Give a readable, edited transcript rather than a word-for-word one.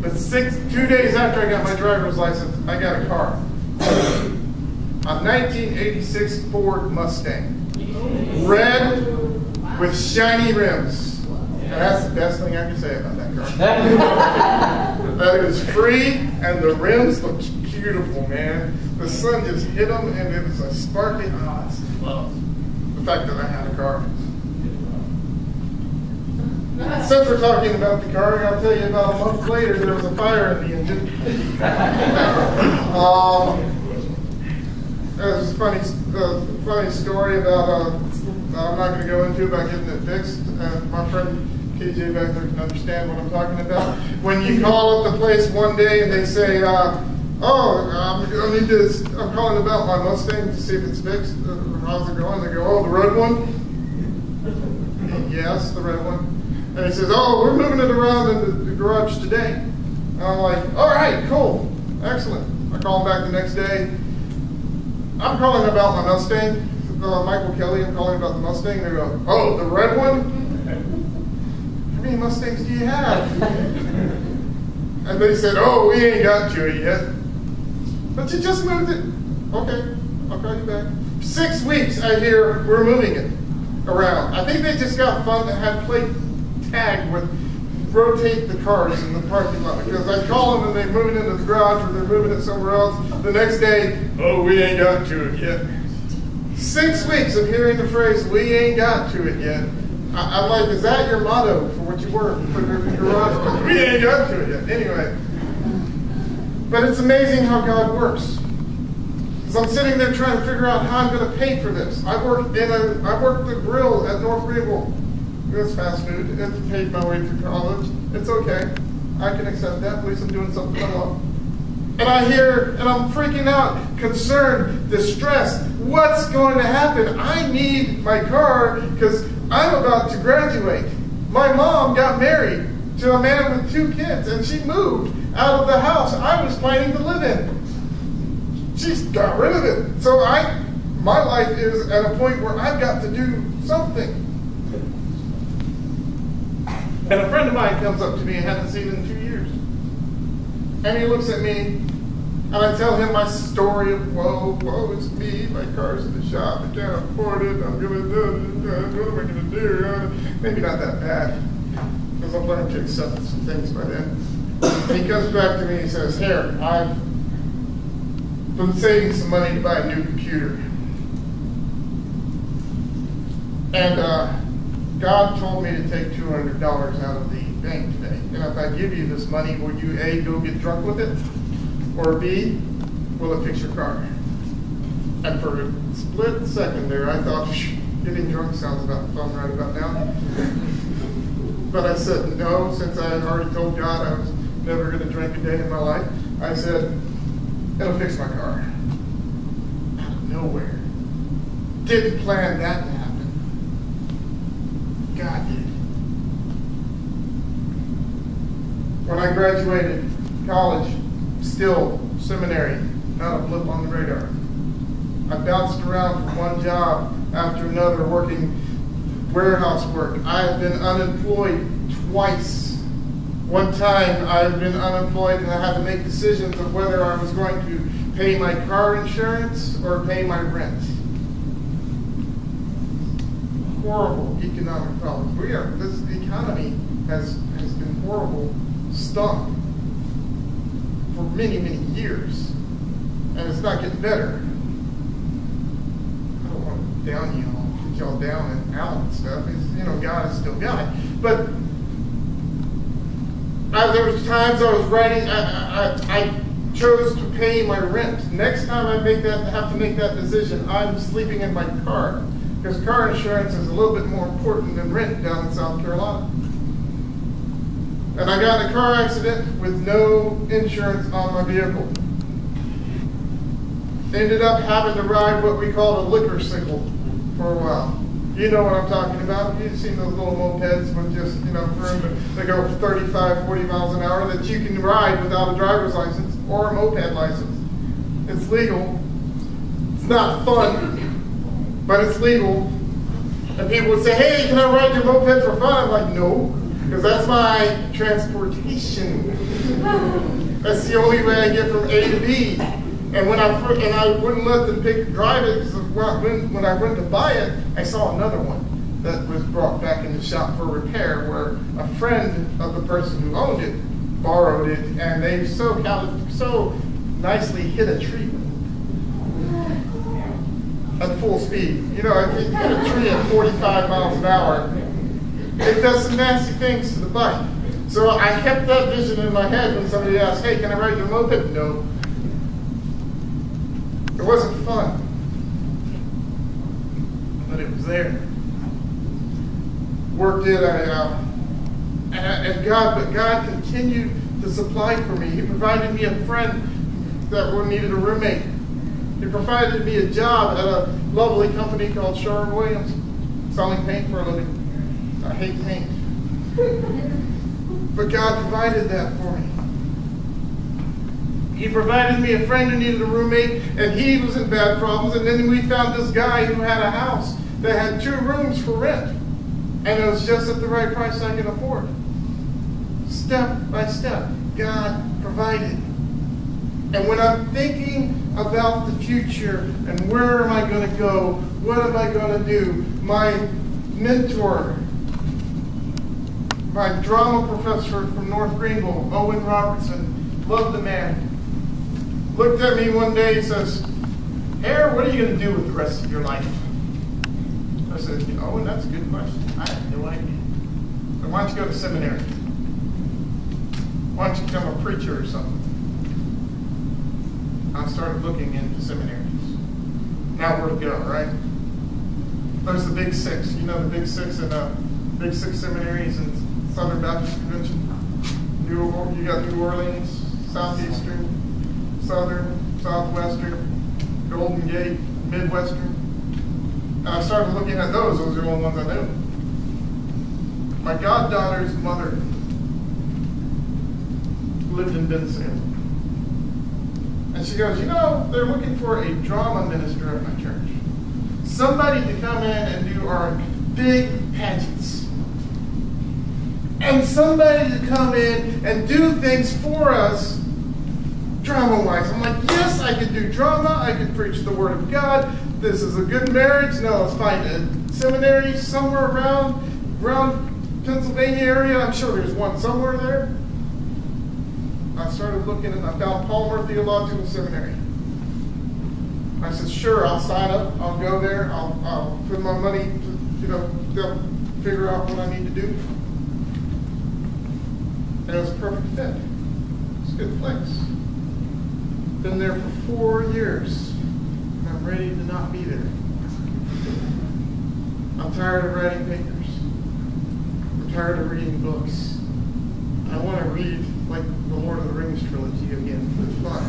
But 2 days after I got my driver's license, I got a car. A 1986 Ford Mustang. Red with shiny rims. And that's the best thing I can say about that car. That it was free and the rims looked beautiful, man. The sun just hit them and it was a sparkly. Oh, I just love the fact that I had a car. Since we're talking about the car, I'll tell you about a month later there was a fire in the engine. There's a funny story about, I'm not going to go into about getting it fixed. My friend KJ back there can understand what I'm talking about. When you call up the place one day and they say, I'm calling about my Mustang to see if it's fixed. How's it going? They go, oh, the red one? Yes, the red one. And he says, oh, we're moving it around in the garage today. And I'm like, all right, cool, excellent. I call him back the next day. I'm calling about my Mustang. Michael Kelly, I'm calling about the Mustang. They go, oh, the red one? How many Mustangs do you have? And they said, oh, we ain't got to it yet. But you just moved it. Okay, I'll call you back. 6 weeks, I hear we're moving it around. I think they just got fun that had plate tag with rotate the cars in the parking lot, because I call them and they move it into the garage or they're moving it somewhere else. The next day, oh, we ain't got to it yet. 6 weeks of hearing the phrase, we ain't got to it yet. I'm like, is that your motto for what you work for the garage? We ain't got to it yet. Anyway. But it's amazing how God works. Because I'm sitting there trying to figure out how I'm going to pay for this. I worked the grill at North Greenville. It's fast food. It's paid my way through college. It's okay. I can accept that. At least I'm doing something I love. And I hear, and I'm freaking out, concerned, distressed. What's going to happen? I need my car because I'm about to graduate. My mom got married to a man with 2 kids, and she moved out of the house I was planning to live in. She's got rid of it. So my life is at a point where I've got to do something. And a friend of mine comes up to me I hadn't seen in 2 years. And he looks at me, and I tell him my story of woe, it's me, my car's in the shop, I can't afford it, I'm going to do it, what am I going to do? Maybe not that bad, because I've learned to accept some things by then. He comes back to me and he says, here, I've been saving some money to buy a new computer. And God told me to take $200 out of the bank today. And if I give you this money, will you A, go get drunk with it? Or B, will it fix your car? And for a split second there, I thought, getting drunk sounds about fun right about now. But I said no, since I had already told God I was never going to drink a day in my life. I said, it'll fix my car. Out of nowhere. Didn't plan that to happen. God did. When I graduated college, still seminary, not a blip on the radar. I bounced around from one job after another working warehouse work. I have been unemployed twice. One time I've been unemployed and I had to make decisions of whether I was going to pay my car insurance or pay my rent. Horrible economic problems. This economy has been horrible stuck for many, many years. And it's not getting better. I don't want to down y'all, get y'all down and out and stuff. It's, God is still God. But there was times I was writing, I chose to pay my rent. Next time I have to make that decision, I'm sleeping in my car. Because car insurance is a little bit more important than rent down in South Carolina. And I got in a car accident with no insurance on my vehicle. Ended up having to ride what we call a liquor cycle for a while. You know what I'm talking about. You've seen those little mopeds with just, they go 35, 40 miles an hour that you can ride without a driver's license or a moped license. It's legal. It's not fun, but it's legal. And people would say, hey, can I ride your moped for fun? I'm like, no. because that's my transportation. That's the only way I get from A to B. And I wouldn't let them drive it, because when I went to buy it, I saw another one that was brought back in the shop for repair, where a friend of the person who owned it borrowed it, and they so nicely hit a tree at full speed. You know, if you hit a tree at 45 miles an hour, it does some nasty things to the bike. So I kept that vision in my head when somebody asked, "Hey, can I ride your moped?" No. It wasn't fun, but it was there. Worked it, but God continued to supply for me. He provided me a friend that needed a roommate. He provided me a job at a lovely company called Sherwin-Williams, selling paint for a living. I hate paint. But God provided that for me. He provided me a friend who needed a roommate, and he was in bad problems. And then we found this guy who had a house that had 2 rooms for rent. And it was just at the right price I could afford. Step by step, God provided. And when I'm thinking about the future and where am I going to go, what am I going to do, my mentor, my drama professor from North Greenville, Owen Robertson, loved the man, looked at me one day and says, "Hare, what are you going to do with the rest of your life?" I said, "Owen, that's a good question. I have no idea. Then why don't you go to seminary? Why don't you become a preacher or something?" I started looking into seminaries. Now where to go, right? There's the Big Six. You know the Big Six and Big Six seminaries in Southern Baptist Convention. You got New Orleans, Southeastern, Southern, Southwestern, Golden Gate, Midwestern. And I started looking at those. Those are the only ones I knew. My goddaughter's mother lived in Bensalem. And she goes, "You know, they're looking for a drama minister at my church. Somebody to come in and do our big pageants. And somebody to come in and do things for us drama-wise." I'm like, yes, I could do drama. I could preach the Word of God. This is a good marriage. No, let's find a seminary somewhere around Pennsylvania area. I'm sure there's one somewhere there. I started looking and I found Palmer Theological Seminary. I said, sure, I'll sign up. I'll go there. I'll put my money to, they'll figure out what I need to do. And it was a perfect fit. It's a good place. Been there for 4 years. And I'm ready to not be there. I'm tired of writing papers. I'm tired of reading books. I want to read like the Lord of the Rings trilogy again. It's fun.